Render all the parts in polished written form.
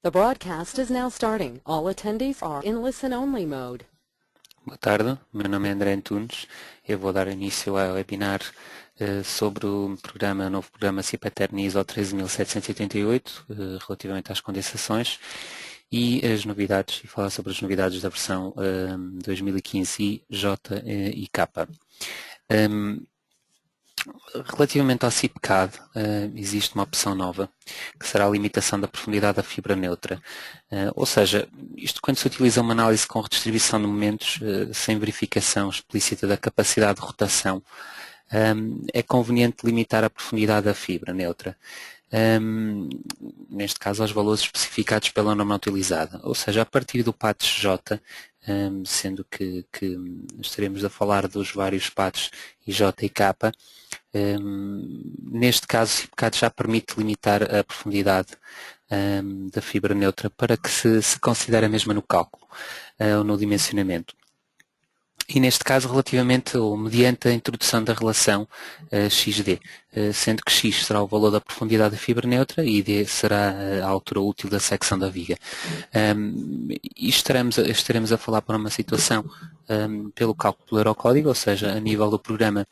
The broadcast is now starting. All attendees are in listen-only mode. Boa tarde, meu nome é André Antunes. Eu vou dar início ao webinar sobre o novo programa CIP-Etern ISO 13788, relativamente às condensações e e falar sobre as novidades da versão 2015 J e K. Relativamente ao CIP-CAD, existe uma opção nova, que será a limitação da profundidade da fibra neutra. Ou seja, isto quando se utiliza uma análise com redistribuição de momentos, sem verificação explícita da capacidade de rotação, é conveniente limitar a profundidade da fibra neutra. Neste caso aos valores especificados pela norma utilizada, ou seja, a partir do patch J, sendo que estaremos a falar dos vários patches J e K, neste caso o CIP-CAD já permite limitar a profundidade da fibra neutra para que se considere a mesma no cálculo ou no dimensionamento. E neste caso, relativamente ou mediante a introdução da relação XD, sendo que X será o valor da profundidade da fibra neutra e D será a altura útil da secção da viga. E estaremos a falar para uma situação pelo cálculo do Eurocódigo, ou seja, a nível do programa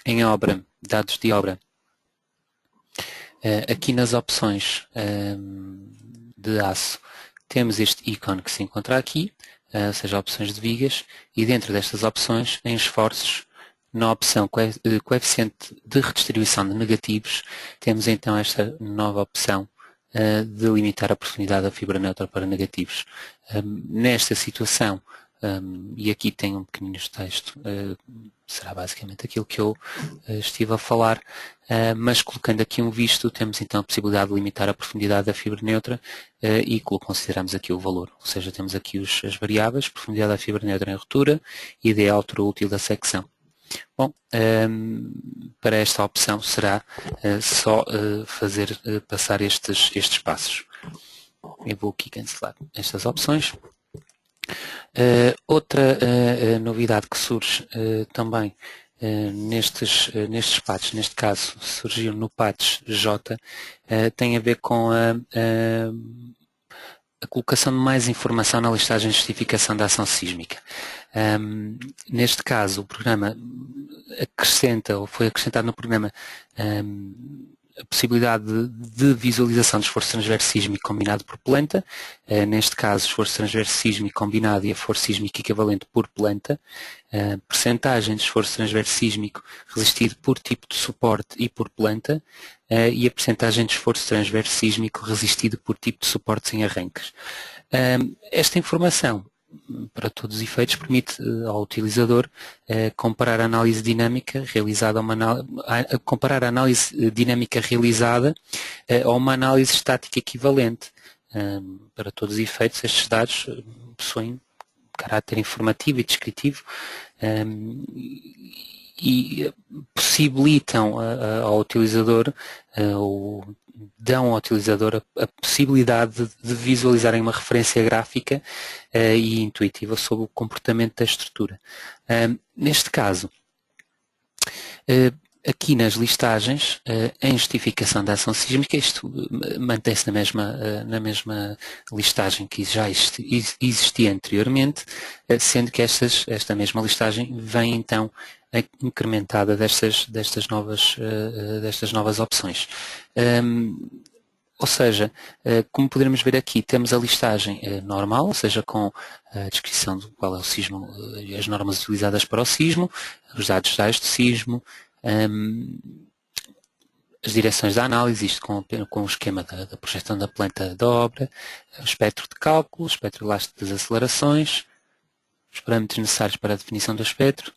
em obra, dados de obra. Aqui nas opções de aço, temos este ícone que se encontra aqui, ou seja, opções de vigas, e dentro destas opções, em esforços, na opção coeficiente de redistribuição de negativos, temos então esta nova opção de limitar a profundidade da fibra neutra para negativos. Nesta situação, e aqui tem um pequenino texto, será basicamente aquilo que eu estive a falar, mas colocando aqui um visto, temos então a possibilidade de limitar a profundidade da fibra neutra e consideramos aqui o valor, ou seja, temos aqui as variáveis, profundidade da fibra neutra em ruptura e D a altura útil da secção. Bom, para esta opção será só fazer passar estes passos. Eu vou aqui cancelar estas opções. Outra novidade que surge também nestes patches, neste caso surgiu no patch J, tem a ver com a colocação de mais informação na listagem de justificação da ação sísmica. Neste caso, o programa acrescenta, ou foi acrescentado no programa, a possibilidade de visualização de esforço transverso sísmico combinado por planta, neste caso esforço transverso sísmico combinado e esforço sísmico equivalente por planta, percentagem de esforço transverso sísmico resistido por tipo de suporte e por planta, e a percentagem de esforço transverso sísmico resistido por tipo de suporte sem arranques. Esta informação, para todos os efeitos, permite ao utilizador comparar a análise dinâmica realizada a uma análise estática equivalente. Para todos os efeitos, estes dados possuem caráter informativo e descritivo e possibilitam ao utilizador ou dão ao utilizador a possibilidade de visualizarem uma referência gráfica e intuitiva sobre o comportamento da estrutura. Neste caso, aqui nas listagens, em justificação da ação sísmica, isto mantém-se na mesma listagem que já existia anteriormente, sendo que esta mesma listagem vem então incrementada destas novas opções. Ou seja, como poderemos ver aqui, temos a listagem normal, ou seja, com a descrição do qual é o sismo, as normas utilizadas para o sismo, os dados gerais do sismo, as direções da análise, isto com o esquema da projeção da planta da obra, o espectro de cálculo, o espectro elástico das acelerações, os parâmetros necessários para a definição do espectro,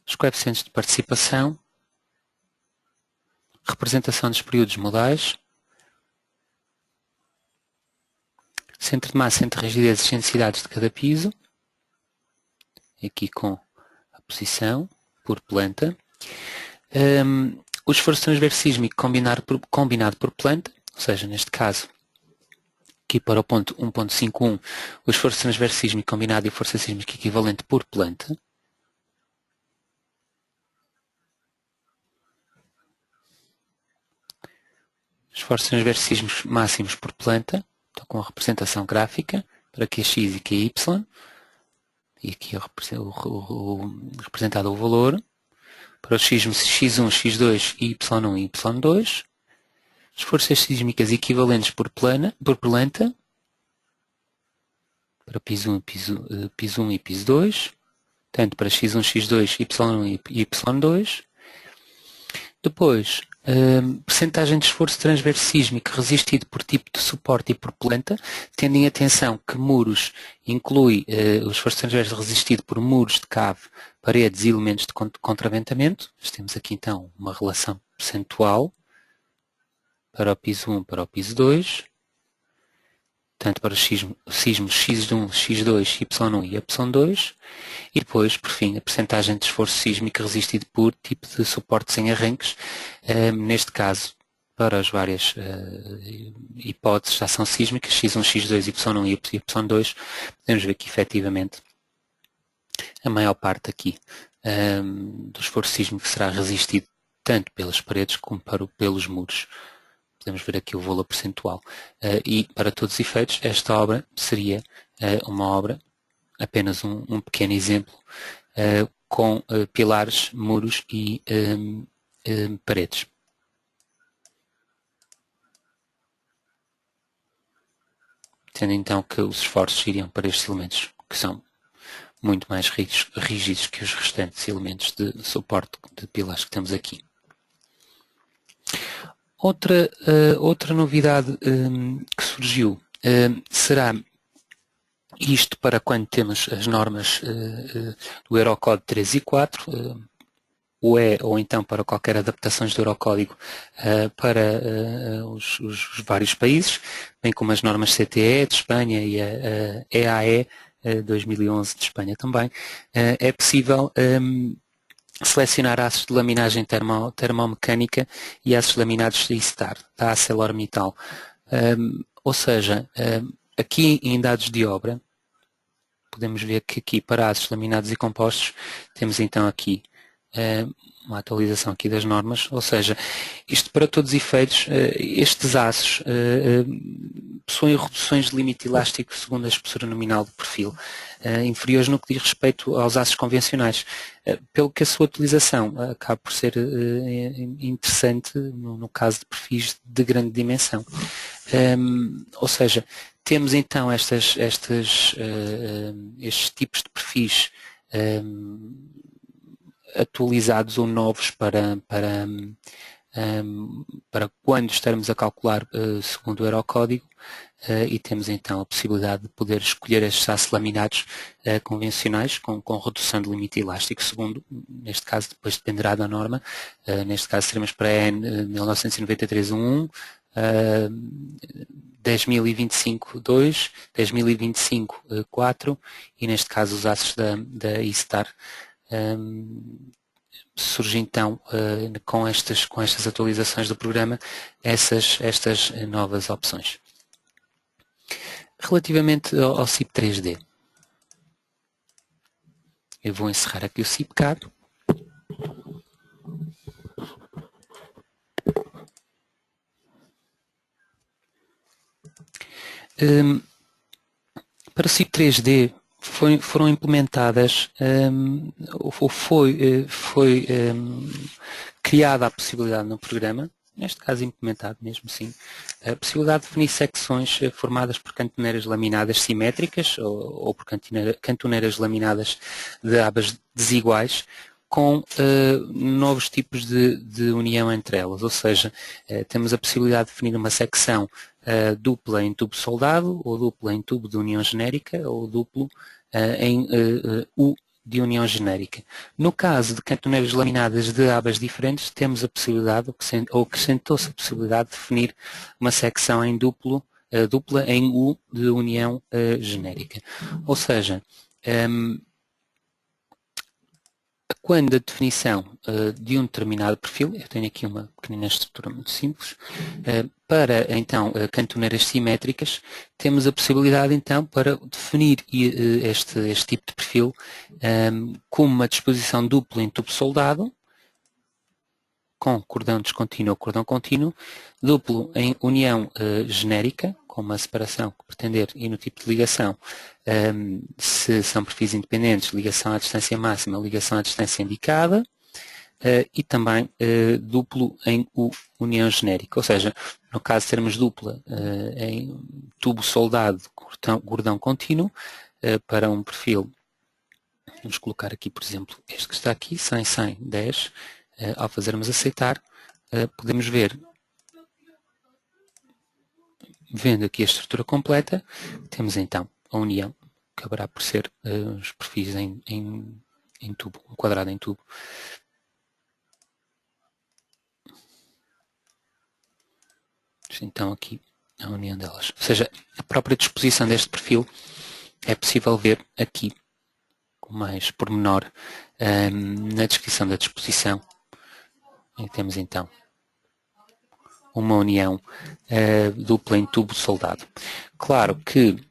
os coeficientes de participação, representação dos períodos modais, centro de massa, centro de rigidez e excentricidades de cada piso, aqui com a posição por planta, o esforço transverso sísmico combinado por planta, ou seja, neste caso, aqui para o ponto 1.51, o esforço transverso sísmico combinado e a força sísmica equivalente por planta, esforços transversísmicos máximos por planta, então com a representação gráfica, para Qx e Qy, e aqui representado o valor, para os sismos x1, x2, y1 e y2, as forças sísmicas equivalentes por planta, para PIS1 e PIS2, tanto para x1, x2, y1 e y2. Depois, percentagem de esforço transverso sísmico resistido por tipo de suporte e por planta, tendo em atenção que muros inclui o esforço transverso resistido por muros de cave, paredes e elementos de contraventamento. Nós temos aqui então uma relação percentual para o PIS1 para o PIS2, tanto para os sismos x1, x2, y1 e y2, e depois, por fim, a percentagem de esforço sísmico resistido por tipo de suportes em arranques, neste caso, para as várias hipóteses de ação sísmica, x1, x2, y1 e y2, podemos ver que, efetivamente, a maior parte aqui do esforço sísmico será resistido tanto pelas paredes como pelos muros. Podemos ver aqui o valor percentual. E, para todos os efeitos, esta obra seria uma obra, apenas um pequeno exemplo, com pilares, muros e paredes. Tendo então que os esforços iriam para estes elementos, que são muito mais rígidos que os restantes elementos de suporte de pilares que temos aqui. Outra novidade que surgiu será isto para quando temos as normas do Eurocode 3 e 4, o E ou então para qualquer adaptações do Eurocódigo para os vários países, bem como as normas CTE de Espanha e a EAE 2011 de Espanha também. É possível selecionar aços de laminagem termomecânica e aços laminados de ISTAR, da ArcelorMittal. Ou seja, aqui em dados de obra, podemos ver que aqui para aços laminados e compostos, temos então aqui uma atualização aqui das normas, ou seja, isto para todos os efeitos, estes aços possuem reduções de limite elástico segundo a espessura nominal do perfil, inferiores no que diz respeito aos aços convencionais, pelo que a sua utilização acaba por ser interessante no caso de perfis de grande dimensão. Ou seja, temos então estes tipos de perfis atualizados ou novos para quando estarmos a calcular segundo o Eurocódigo, e temos então a possibilidade de poder escolher estes aços laminados convencionais com redução de limite elástico, segundo, neste caso, depois dependerá da norma, neste caso teremos para a EN 1993-11, 10.025-2, 10.025-4 e neste caso os aços da ISTAR. Surge então com estas atualizações do programa estas novas opções. Relativamente ao CIP 3D, eu vou encerrar aqui o CIPCAD. Para o CIP 3D foram implementadas, ou foi criada a possibilidade no programa, neste caso implementado mesmo sim, a possibilidade de definir secções formadas por cantoneiras laminadas simétricas ou por cantoneiras laminadas de abas desiguais, com novos tipos de união entre elas, ou seja, temos a possibilidade de definir uma secção dupla em tubo soldado, ou dupla em tubo de união genérica, ou duplo em U de união genérica. No caso de cantoneiras laminadas de abas diferentes, temos a possibilidade, ou acrescentou-se a possibilidade de definir uma secção em dupla em U de união genérica. Ou seja, quando a definição de um determinado perfil, eu tenho aqui uma pequena estrutura muito simples, para então cantoneiras simétricas, temos a possibilidade então para definir este tipo de perfil como uma disposição dupla em tubo soldado, com cordão descontínuo ou cordão contínuo, duplo em união genérica, com uma separação que pretender, e no tipo de ligação, se são perfis independentes, ligação à distância máxima, ligação à distância indicada, e também duplo em união genérica, ou seja, no caso de termos dupla em tubo soldado cordão contínuo, para um perfil, vamos colocar aqui, por exemplo, este que está aqui, 100, 100, 10, ao fazermos aceitar, podemos ver, vendo aqui a estrutura completa, temos então a união, que acabará por ser os perfis em tubo, um quadrado em tubo. Então aqui a união delas. Ou seja, a própria disposição deste perfil é possível ver aqui com mais pormenor na descrição da disposição. E temos então uma união dupla em tubo soldado. Claro que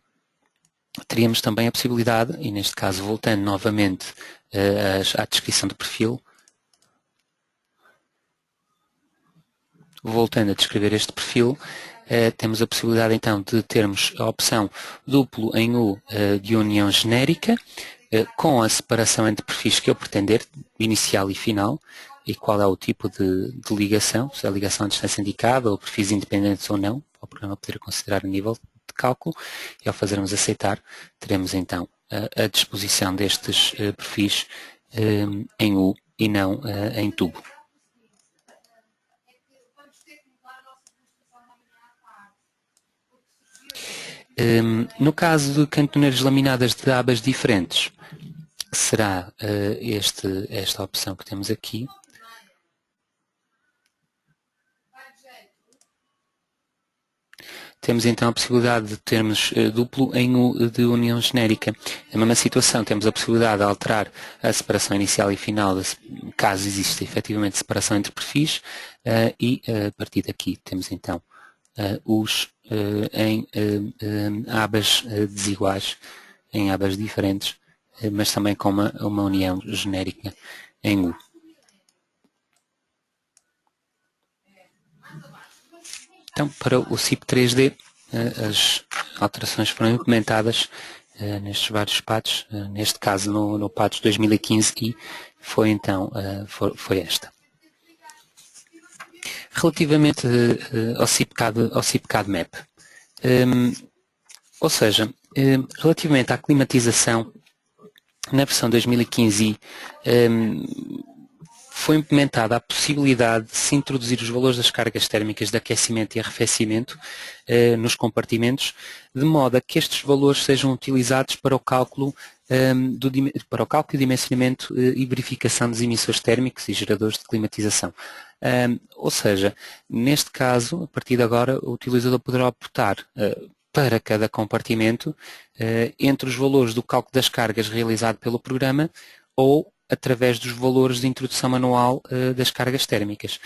teríamos também a possibilidade, e neste caso voltando novamente à descrição do perfil, voltando a descrever este perfil, temos a possibilidade então de termos a opção duplo em U de união genérica, com a separação entre perfis que eu pretender, inicial e final, e qual é o tipo de ligação, se é a ligação à distância indicada ou perfis independentes ou não, para o programa poder considerar o nível de cálculo, e ao fazermos aceitar, teremos então a disposição destes perfis em U e não em tubo. No caso de cantoneiros laminadas de abas diferentes, será esta opção que temos aqui. Temos então a possibilidade de termos duplo em U de união genérica. Na mesma situação, temos a possibilidade de alterar a separação inicial e final, caso exista efetivamente separação entre perfis, e a partir daqui temos então os em abas desiguais, em abas diferentes, mas também com uma união genérica em U. Então, para o CIP 3D, as alterações foram implementadas nestes vários patches, neste caso no patch 2015, e foi então foi esta. Relativamente ao CIP-CAD Map, ou seja, relativamente à climatização, na versão 2015 foi implementada a possibilidade de se introduzir os valores das cargas térmicas de aquecimento e arrefecimento nos compartimentos, de modo a que estes valores sejam utilizados para o cálculo e dimensionamento e verificação dos emissores térmicos e geradores de climatização. Ou seja, neste caso, a partir de agora, o utilizador poderá optar para cada compartimento entre os valores do cálculo das cargas realizado pelo programa ou através dos valores de introdução manual das cargas térmicas.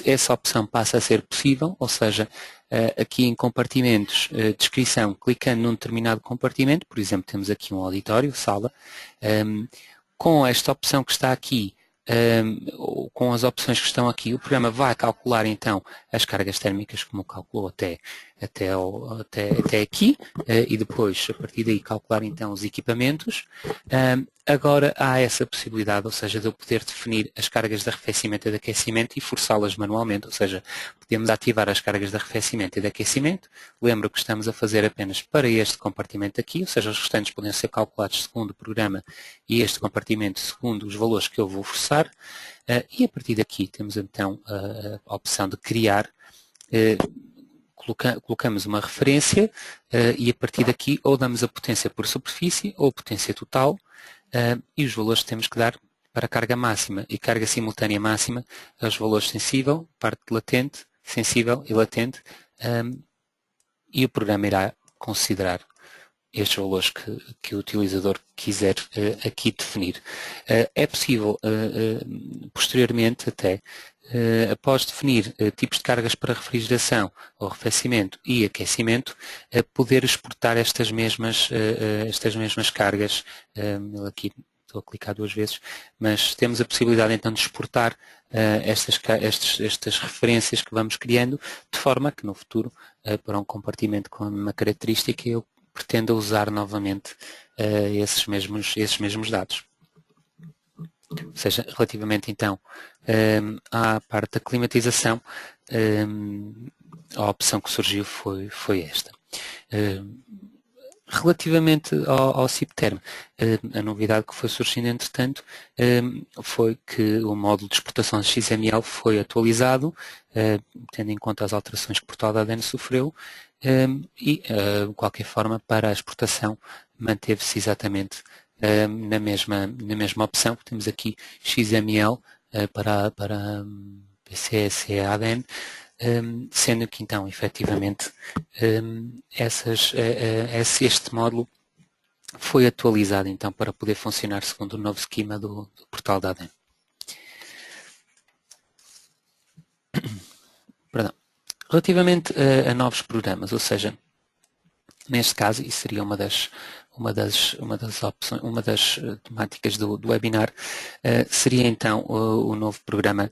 Essa opção passa a ser possível, ou seja, aqui em compartimentos, descrição, clicando num determinado compartimento, por exemplo, temos aqui um auditório, sala, com esta opção que está aqui, com as opções que estão aqui, o programa vai calcular então as cargas térmicas, como calculou até aqui, e depois, a partir daí, calcular então os equipamentos. Agora há essa possibilidade, ou seja, de eu poder definir as cargas de arrefecimento e de aquecimento e forçá-las manualmente, ou seja, podemos ativar as cargas de arrefecimento e de aquecimento. Lembro que estamos a fazer apenas para este compartimento aqui, ou seja, os restantes podem ser calculados segundo o programa e este compartimento segundo os valores que eu vou forçar. E a partir daqui temos então a opção de criar. Colocamos uma referência e a partir daqui ou damos a potência por superfície ou a potência total, e os valores que temos que dar para a carga máxima e carga simultânea máxima, os valores sensível, parte latente, sensível e latente, e o programa irá considerar estes valores que o utilizador quiser aqui definir. É possível, posteriormente até, após definir tipos de cargas para refrigeração, ou arrefecimento e aquecimento, poder exportar estas mesmas cargas. Ele aqui estou a clicar duas vezes, mas temos a possibilidade então de exportar estas referências que vamos criando, de forma que no futuro, para um compartimento com uma característica, eu pretenda usar novamente esses mesmos dados. Ou seja, relativamente então à parte da climatização, a opção que surgiu foi esta. Relativamente ao SIP-Term, a novidade que foi surgindo entretanto foi que o módulo de exportação de XML foi atualizado, tendo em conta as alterações que o portal da ADN sofreu, e de qualquer forma para a exportação manteve-se exatamente na mesma opção. Temos aqui XML para PCS e ADN, sendo que então efetivamente este módulo foi atualizado então para poder funcionar segundo o novo esquema do portal da ADN. Perdão. Relativamente a novos programas, ou seja, neste caso, e seria uma das opções, uma das temáticas do webinar, seria então o novo programa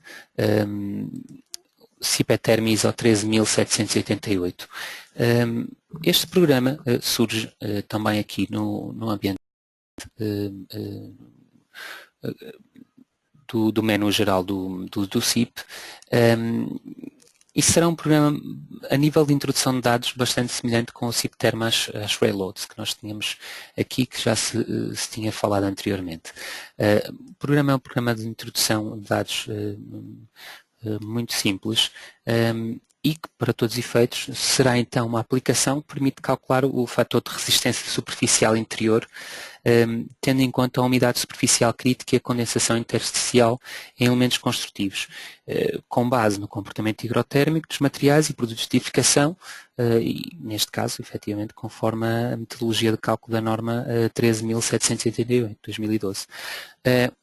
SIP-Term ISO 13788. Este programa surge também aqui no ambiente do menu geral do SIP, e será um programa a nível de introdução de dados bastante semelhante com o SIP-Term às Railloads que nós tínhamos aqui, que já se tinha falado anteriormente. O programa é um programa de introdução de dados muito simples e que, para todos os efeitos, será então uma aplicação que permite calcular o fator de resistência superficial interior, tendo em conta a umidade superficial crítica e a condensação intersticial em elementos construtivos, com base no comportamento higrotérmico dos materiais e produtos de edificação, e neste caso, efetivamente, conforme a metodologia de cálculo da norma 13.788, 2012.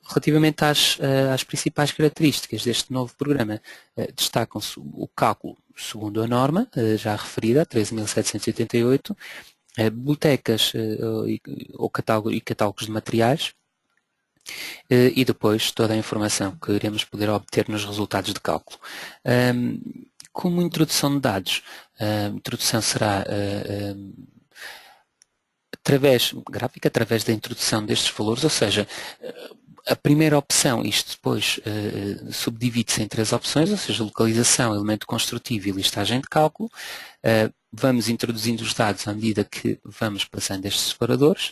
Relativamente às principais características deste novo programa, destacam-se o cálculo segundo a norma, já referida, 13.788, bibliotecas ou catálogos de materiais, e depois toda a informação que iremos poder obter nos resultados de cálculo. Como introdução de dados, a introdução será gráfica através da introdução destes valores, ou seja, a primeira opção, isto depois subdivide-se em três opções, ou seja, localização, elemento construtivo e listagem de cálculo. Vamos introduzindo os dados à medida que vamos passando estes separadores,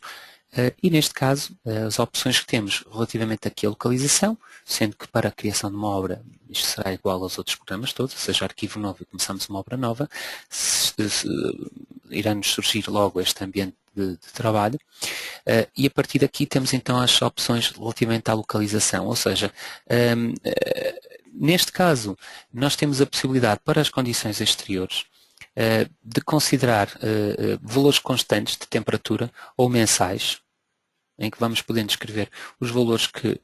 e neste caso as opções que temos relativamente aqui à localização, sendo que para a criação de uma obra isto será igual aos outros programas todos, ou seja, arquivo novo e começamos uma obra nova, irá-nos surgir logo este ambiente de trabalho, e a partir daqui temos então as opções relativamente à localização, ou seja, neste caso nós temos a possibilidade para as condições exteriores de considerar valores constantes de temperatura ou mensais, em que vamos podendo escrever os valores que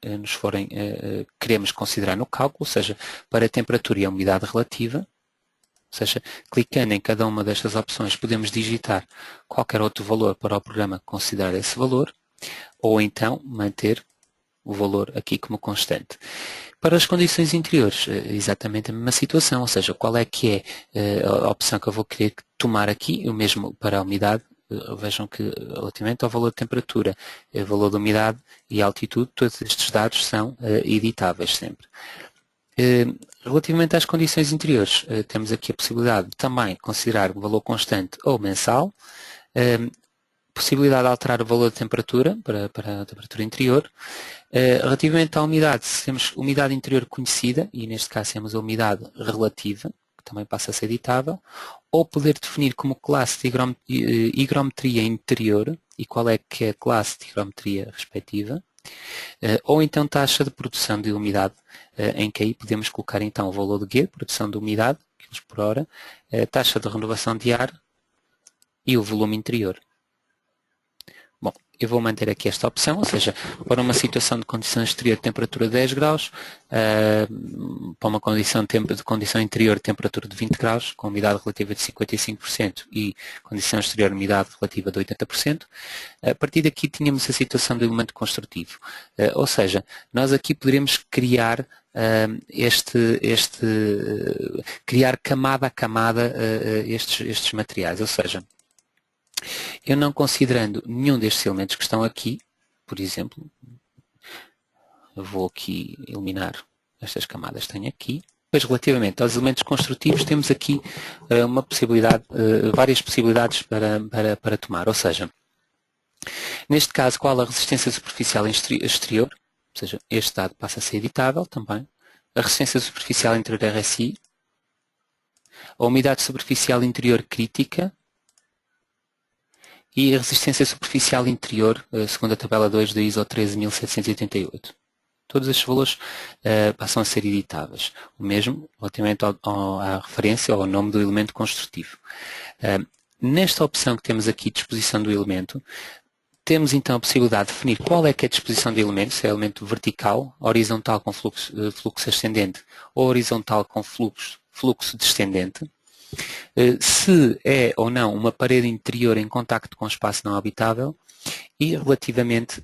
queremos considerar no cálculo, ou seja, para a temperatura e a umidade relativa. Ou seja, clicando em cada uma destas opções podemos digitar qualquer outro valor para o programa considerar esse valor, ou então manter o valor aqui como constante. Para as condições interiores, exatamente a mesma situação, ou seja, qual é que é a opção que eu vou querer tomar aqui, o mesmo para a umidade. Vejam que relativamente ao valor de temperatura, valor de umidade e altitude, todos estes dados são editáveis sempre. Relativamente às condições interiores, temos aqui a possibilidade de também considerar um valor constante ou mensal, possibilidade de alterar o valor de temperatura para a temperatura interior. Relativamente à umidade, se temos umidade interior conhecida, e neste caso temos a umidade relativa, que também passa a ser editável, ou poder definir como classe de higrometria interior, e qual é que é a classe de higrometria respectiva, ou então taxa de produção de umidade, em que aí podemos colocar então o valor de G, produção de umidade, kg por hora, taxa de renovação de ar e o volume interior. Bom, eu vou manter aqui esta opção, ou seja, para uma situação de condição exterior de temperatura de 10 graus, para uma condição interior de temperatura de 20 graus, com umidade relativa de 55% e condição exterior de umidade relativa de 80%, a partir daqui tínhamos a situação do elemento construtivo. Ou seja, nós aqui poderemos criar criar camada a camada estes materiais, ou seja, eu não considerando nenhum destes elementos que estão aqui, por exemplo, eu vou aqui eliminar estas camadas que tenho aqui. Depois, relativamente aos elementos construtivos, temos aqui várias possibilidades para tomar. Ou seja, neste caso, qual a resistência superficial exterior, ou seja, este dado passa a ser editável também, a resistência superficial interior RSI, a umidade superficial interior crítica, e a resistência superficial interior, segundo a tabela 2 da ISO 13788. Todos estes valores passam a ser editáveis. O mesmo relativamente à referência ou ao nome do elemento construtivo. Nesta opção que temos aqui, disposição do elemento, temos então a possibilidade de definir qual é que é a disposição do elemento, se é elemento vertical, horizontal com fluxo ascendente ou horizontal com fluxo descendente. Se é ou não uma parede interior em contacto com o espaço não habitável e relativamente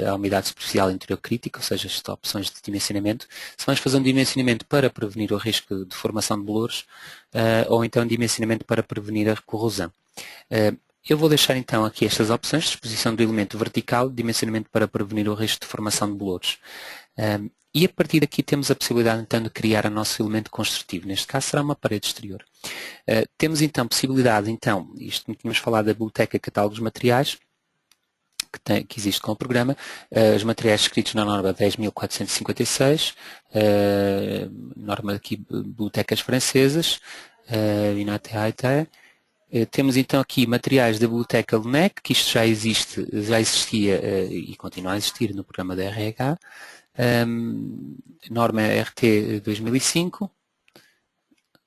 à umidade superficial interior crítica, ou seja, estas opções de dimensionamento, se vamos fazer um dimensionamento para prevenir o risco de formação de bolores ou então um dimensionamento para prevenir a corrosão. Eu vou deixar então aqui estas opções, disposição do elemento vertical, dimensionamento para prevenir o risco de formação de bolores. E a partir daqui temos a possibilidade então de criar o nosso elemento construtivo. Neste caso será uma parede exterior. Temos então possibilidade, isto tínhamos falado da biblioteca Catálogos Materiais, que existe com o programa, os materiais escritos na norma 10.456, norma aqui bibliotecas francesas, INATE. Temos então aqui materiais da biblioteca LNEC, que isto já existia e continua a existir no programa da RH, norma RT 2005,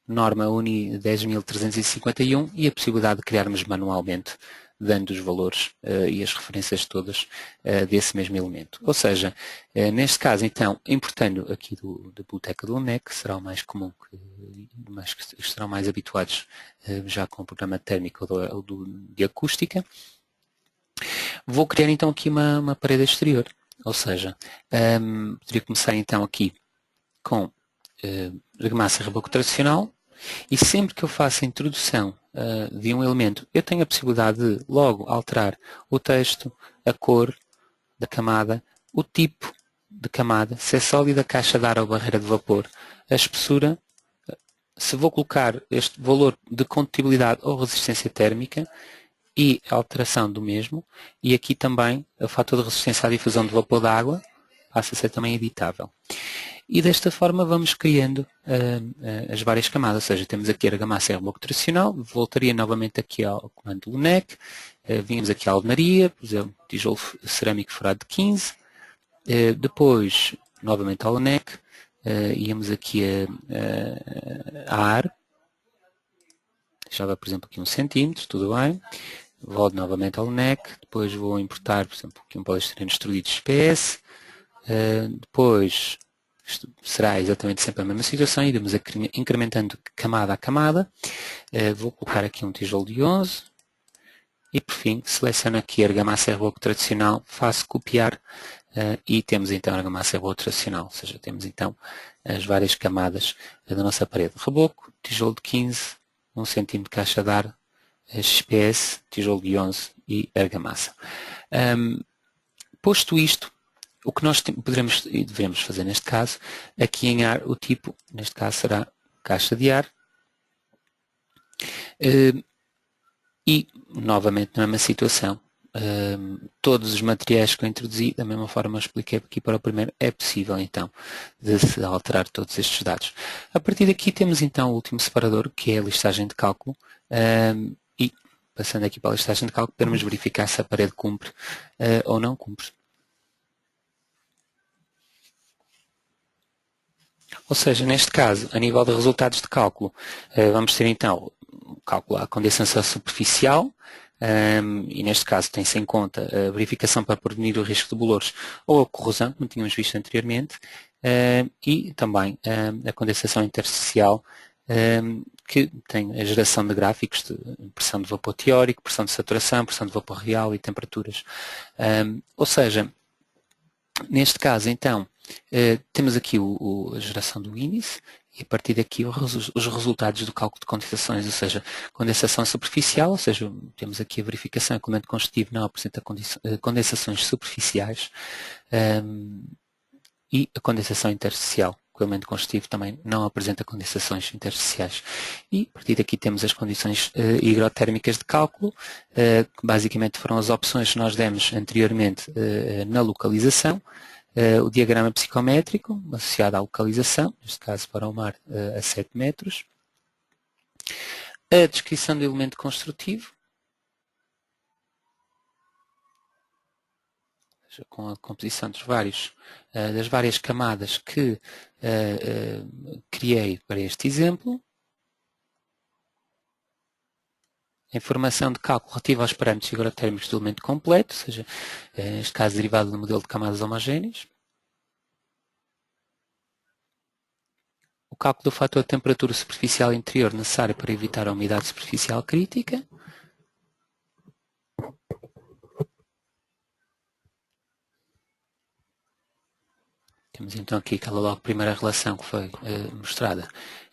norma UNI 10.351 e a possibilidade de criarmos manualmente, dando os valores e as referências todas desse mesmo elemento. Ou seja, neste caso, então, importando aqui da biblioteca do LNEC, será o mais comum, que estarão mais habituados já com o programa térmico ou de acústica, vou criar então aqui uma parede exterior. Ou seja, poderia começar então aqui com argamassa reboco tradicional e sempre que eu faço a introdução de um elemento, eu tenho a possibilidade de logo alterar o texto, a cor da camada, o tipo de camada, se é sólida, caixa de ar ou barreira de vapor, a espessura, se vou colocar este valor de condutibilidade ou resistência térmica e a alteração do mesmo, e aqui também o fator de resistência à difusão de vapor da água passa a ser também editável. E desta forma vamos criando as várias camadas, ou seja, temos aqui a argamassa reboco tradicional, voltaria novamente aqui ao comando LNEC, vínhamos aqui à alvenaria, por exemplo, tijolo cerâmico furado de 15, depois novamente ao LNEC, íamos aqui a ar, deixava por exemplo aqui 1 centímetro, tudo bem, volto novamente ao LNEC, depois vou importar por exemplo aqui um poliestireno extrudido XPS, depois isto será exatamente sempre a mesma situação, iremos incrementando camada a camada, vou colocar aqui um tijolo de 11 e por fim seleciono aqui a argamassa reboco tradicional, faço copiar e temos então a argamassa reboco tradicional, ou seja, temos então as várias camadas da nossa parede. Reboco, tijolo de 15, 1 cm de caixa de ar, XPS, tijolo de 11 e argamassa. Posto isto, o que nós poderemos e devemos fazer neste caso, aqui em ar, o tipo, neste caso será caixa de ar, e novamente na mesma situação, todos os materiais que eu introduzi, da mesma forma eu expliquei aqui para o primeiro, é possível então de se alterar todos estes dados. A partir daqui temos então o último separador, que é a listagem de cálculo, e passando aqui para a listagem de cálculo, podemos verificar se a parede cumpre ou não cumpre. Ou seja, neste caso, a nível de resultados de cálculo, vamos ter então o cálculo à condensação superficial, e neste caso tem-se em conta a verificação para prevenir o risco de bolores ou a corrosão, como tínhamos visto anteriormente, e também a condensação intersticial, que tem a geração de gráficos de pressão de vapor teórico, pressão de saturação, pressão de vapor real e temperaturas. Ou seja, neste caso, então, temos aqui a geração do índice e a partir daqui os resultados do cálculo de condensações, ou seja, condensação superficial, ou seja, temos aqui a verificação que o elemento constitutivo não apresenta condensações superficiais, e a condensação intersticial, que o elemento constitutivo também não apresenta condensações intersticiais. E a partir daqui temos as condições higrotérmicas de cálculo, que basicamente foram as opções que nós demos anteriormente na localização, o diagrama psicométrico associado à localização, neste caso para o mar a 7 metros, a descrição do elemento construtivo, com a composição das várias camadas que criei para este exemplo, a informação de cálculo relativa aos parâmetros higrotérmicos do elemento completo, ou seja, neste caso derivado do modelo de camadas homogéneas, o cálculo do fator de temperatura superficial interior necessário para evitar a umidade superficial crítica, temos então aqui aquela logo primeira relação que foi mostrada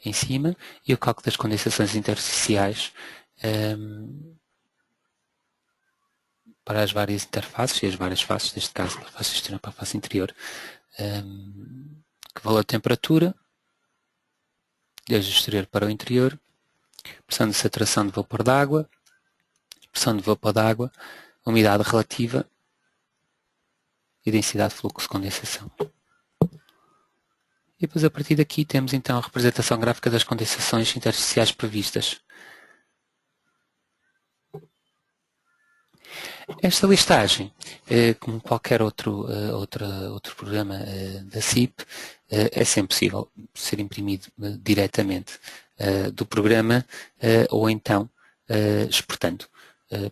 em cima, e o cálculo das condensações intersticiais para as várias interfaces e as várias faces, neste caso para a face exterior para a face interior, que valor de temperatura, desde o exterior para o interior, pressão de saturação de vapor d'água, pressão de vapor d'água, umidade relativa e densidade de fluxo de condensação. E depois a partir daqui temos então a representação gráfica das condensações intersticiais previstas. Esta listagem, como qualquer outro programa da CIP, é sempre possível ser imprimido diretamente do programa ou então exportando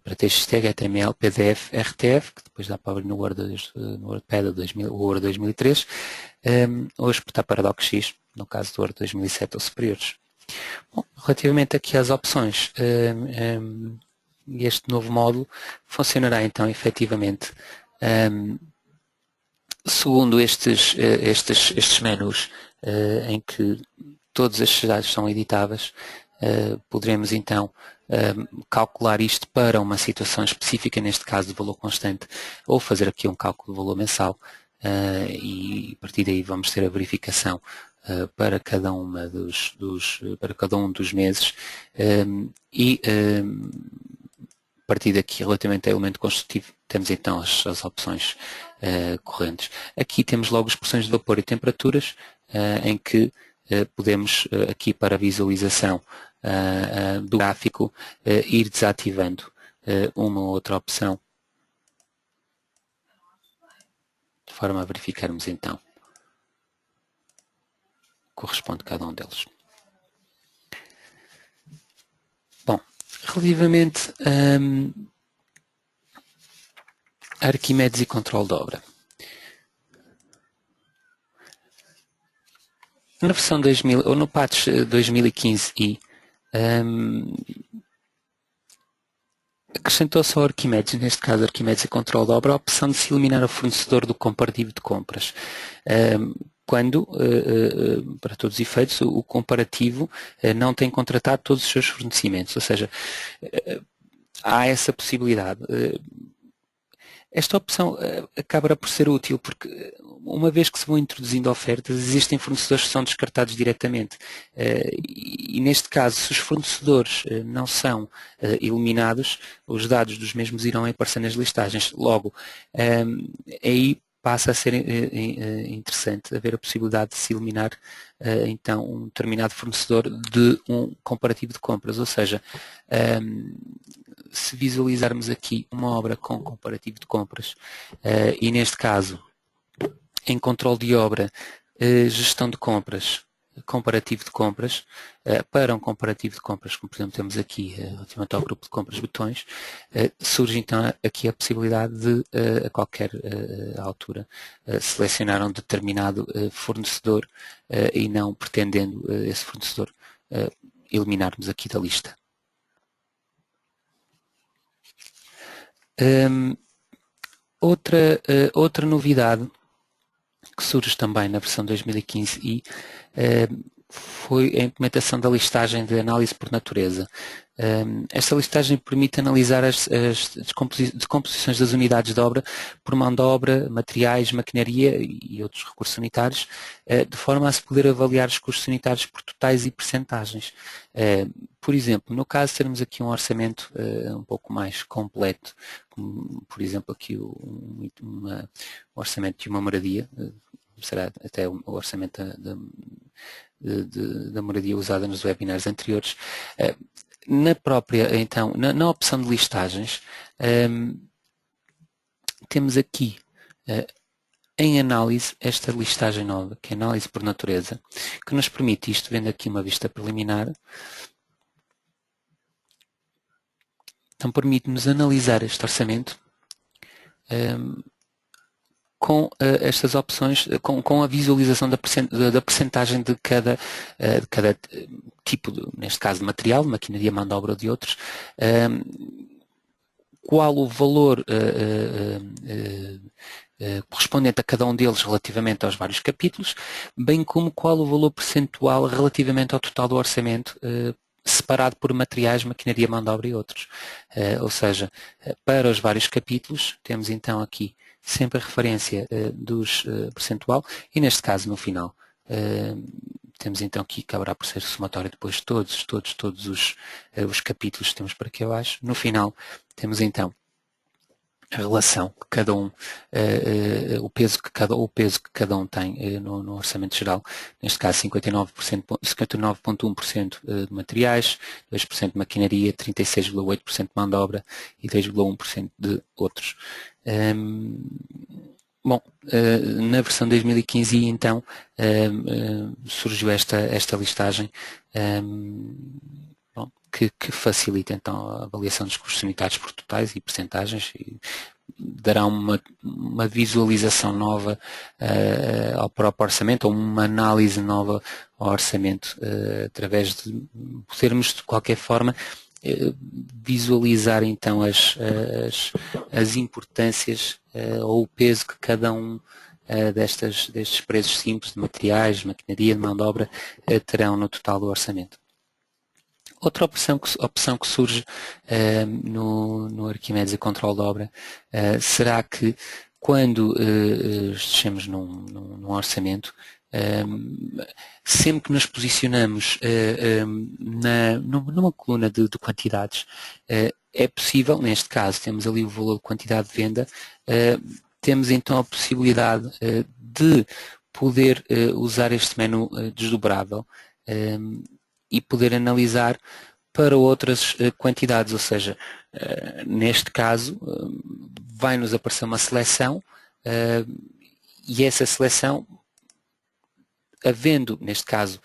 para TXT, HTML, PDF, RTF, que depois dá para abrir no WordPad ou Word 2003, ou exportar para DocX, no caso do Word 2007 ou superiores. Bom, relativamente aqui às opções, este novo módulo funcionará então efetivamente segundo estes menus em que todos estes dados são editáveis. Poderemos então calcular isto para uma situação específica, neste caso de valor constante, ou fazer aqui um cálculo de valor mensal, e a partir daí vamos ter a verificação para cada um dos meses, e a partir daqui, relativamente ao elemento construtivo, temos então as opções correntes. Aqui temos logo expressões de vapor e temperaturas, em que podemos, aqui para a visualização do gráfico, ir desativando uma ou outra opção, de forma a verificarmos então corresponde cada um deles. Bom, relativamente a Arquimedes e controle de obra. Na versão 2000, ou no patch 2015i, acrescentou-se ao Arquimedes, neste caso Arquimedes e controle de obra, a opção de se eliminar o fornecedor do comparativo de compras. Quando, para todos os efeitos, o comparativo não tem contratado todos os seus fornecimentos, ou seja, há essa possibilidade. Esta opção acaba por ser útil porque, uma vez que se vão introduzindo ofertas, existem fornecedores que são descartados diretamente. E neste caso, se os fornecedores não são eliminados, os dados dos mesmos irão aparecer nas listagens. Logo, aí passa a ser interessante haver a possibilidade de se eliminar então um determinado fornecedor de um comparativo de compras, ou seja, se visualizarmos aqui uma obra com comparativo de compras, e neste caso em controle de obra, gestão de compras, comparativo de compras, para um comparativo de compras, como por exemplo temos aqui relativamente ao grupo de compras botões, surge então aqui a possibilidade de, a qualquer altura, selecionar um determinado fornecedor e não pretendendo esse fornecedor eliminarmos aqui da lista. Outra novidade que surge também na versão 2015 foi a implementação da listagem de análise por natureza. Esta listagem permite analisar as decomposições das unidades de obra por mão de obra, materiais, maquinaria e outros recursos sanitários, de forma a se poder avaliar os custos sanitários por totais e percentagens. Por exemplo, no caso de termos aqui um orçamento um pouco mais completo, como por exemplo aqui um orçamento de uma moradia, será até o orçamento da moradia usada nos webinars anteriores. Na própria, então, na opção de listagens, temos aqui em análise esta listagem nova, que é análise por natureza, que nos permite isto, vendo aqui uma vista preliminar, então permite-nos analisar este orçamento com estas opções, com a visualização da percentagem de cada tipo, neste caso de material, de maquinaria, mão de obra ou de outros, qual o valor correspondente a cada um deles relativamente aos vários capítulos, bem como qual o valor percentual relativamente ao total do orçamento, separado por materiais, maquinaria, mão de obra e outros. Ou seja, para os vários capítulos, temos então aqui sempre a referência dos percentual e neste caso no final temos então aqui que acabará por ser somatório depois de todos os capítulos que temos para aqui abaixo. No final temos então a relação que cada um, o peso que cada um tem no orçamento geral, neste caso 59,1% de materiais, 2% de maquinaria, 36,8% de mão de obra e 2,1% de outros. Bom, na versão 2015 então surgiu esta listagem que facilita então a avaliação dos custos sanitários por totais e percentagens e dará uma visualização nova ao próprio orçamento, ou uma análise nova ao orçamento, através de podermos de qualquer forma visualizar então as importâncias ou o peso que cada um destes preços simples de materiais, maquinaria, de mão de obra terão no total do orçamento. Outra opção que surge no Arquimedes e Controle de Obra será que quando estejamos num orçamento, sempre que nos posicionamos numa coluna de quantidades, é possível, neste caso temos ali o valor de quantidade de venda, temos então a possibilidade de poder usar este menu desdobrável e poder analisar para outras quantidades, ou seja, neste caso vai-nos aparecer uma seleção e essa seleção, havendo, neste caso,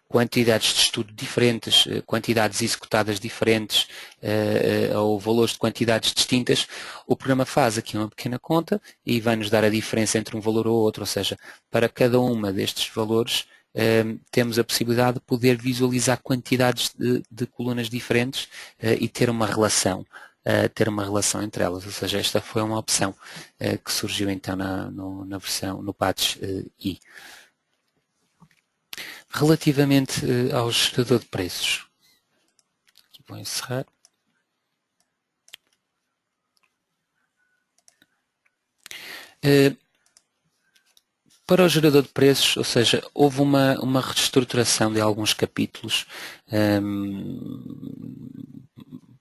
quantidades de estudo diferentes, quantidades executadas diferentes ou valores de quantidades distintas, o programa faz aqui uma pequena conta e vai-nos dar a diferença entre um valor ou outro, ou seja, para cada uma destes valores temos a possibilidade de poder visualizar quantidades de colunas diferentes e ter uma relação entre elas, ou seja, esta foi uma opção que surgiu então na versão, no patch I. Relativamente ao gerador de preços, aqui vou encerrar. Para o gerador de preços, ou seja, houve uma reestruturação de alguns capítulos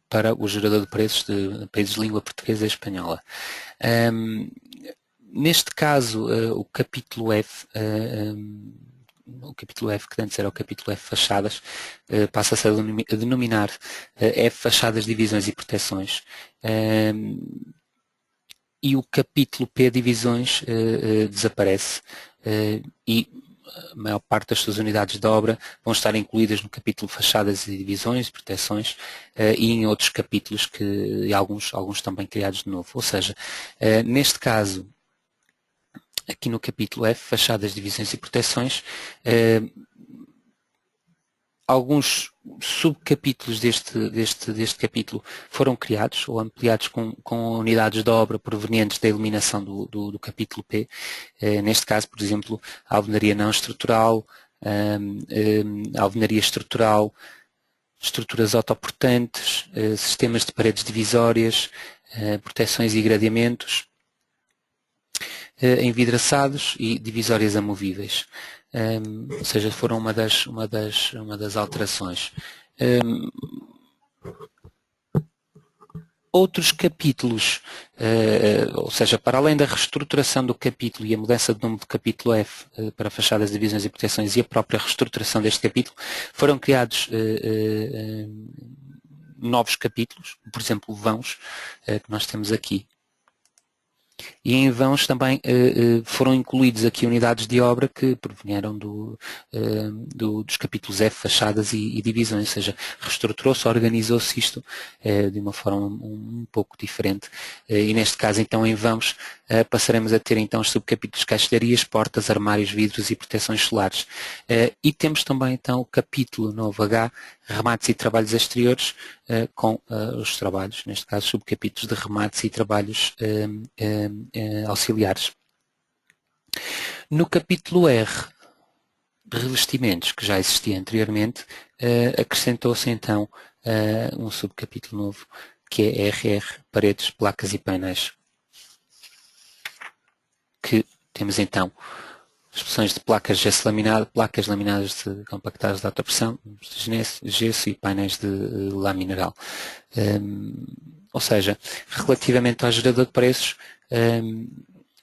para o gerador de preços de países de língua portuguesa e espanhola. Neste caso, o capítulo F, que antes era o capítulo F fachadas, passa-se a denominar F fachadas, divisões e proteções. E o capítulo P divisões desaparece e a maior parte das suas unidades de obra vão estar incluídas no capítulo fachadas e divisões, proteções, e em outros capítulos e alguns também criados de novo. Ou seja, neste caso, aqui no capítulo F, fachadas, divisões e proteções, alguns subcapítulos deste capítulo foram criados ou ampliados com unidades de obra provenientes da eliminação do capítulo P. Neste caso, por exemplo, a alvenaria não estrutural, a alvenaria estrutural, estruturas autoportantes, sistemas de paredes divisórias, proteções e gradeamentos, envidraçados e divisórias amovíveis. Ou seja, foram uma das alterações. Outros capítulos, ou seja, para além da reestruturação do capítulo e a mudança de nome do capítulo F para fachadas, divisões e proteções e a própria reestruturação deste capítulo, foram criados novos capítulos, por exemplo, vãos, que nós temos aqui. E em vãos também foram incluídos aqui unidades de obra que provieram dos capítulos F, fachadas e divisões, ou seja, reestruturou-se, organizou-se isto de uma forma um pouco diferente. E neste caso, então, em vãos, passaremos a ter então os subcapítulos caixilharias, portas, armários, vidros e proteções solares. E temos também então o capítulo novo H, remates e trabalhos exteriores, com os trabalhos, neste caso subcapítulos de remates e trabalhos auxiliares. No capítulo R, revestimentos, que já existia anteriormente, acrescentou-se então um subcapítulo novo, que é RR, paredes, placas e painéis. Que temos então as opções de placas de gesso laminado, placas laminadas compactadas de alta pressão, gesso e painéis de lã mineral. Ou seja, relativamente ao gerador de preços,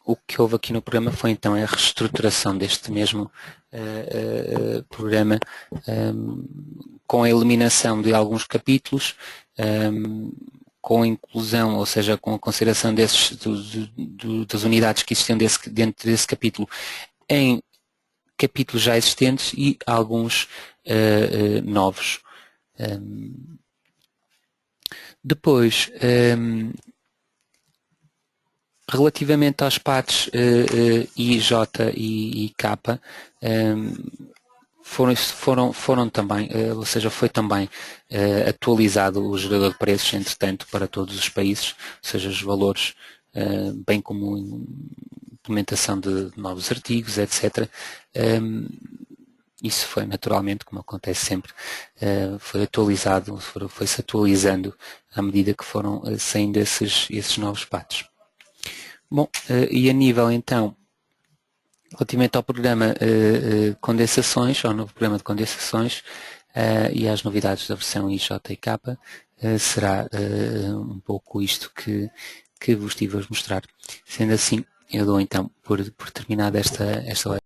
o que houve aqui no programa foi então a reestruturação deste mesmo programa, com a eliminação de alguns capítulos, com a inclusão, ou seja, com a consideração das unidades que existiam dentro desse capítulo em capítulos já existentes e alguns novos. Depois, relativamente aos pads I, J e K, foram também, ou seja, foi também atualizado o gerador de preços, entretanto, para todos os países, ou seja, os valores, bem como implementação de novos artigos, etc. Isso foi naturalmente, como acontece sempre, foi atualizado, foi-se atualizando à medida que foram saindo esses novos pads. Bom, e a nível então, relativamente ao programa condensações, ao novo programa de condensações e às novidades da versão IJ e K, será um pouco isto que vos estive a mostrar. Sendo assim, eu dou então por terminada esta live.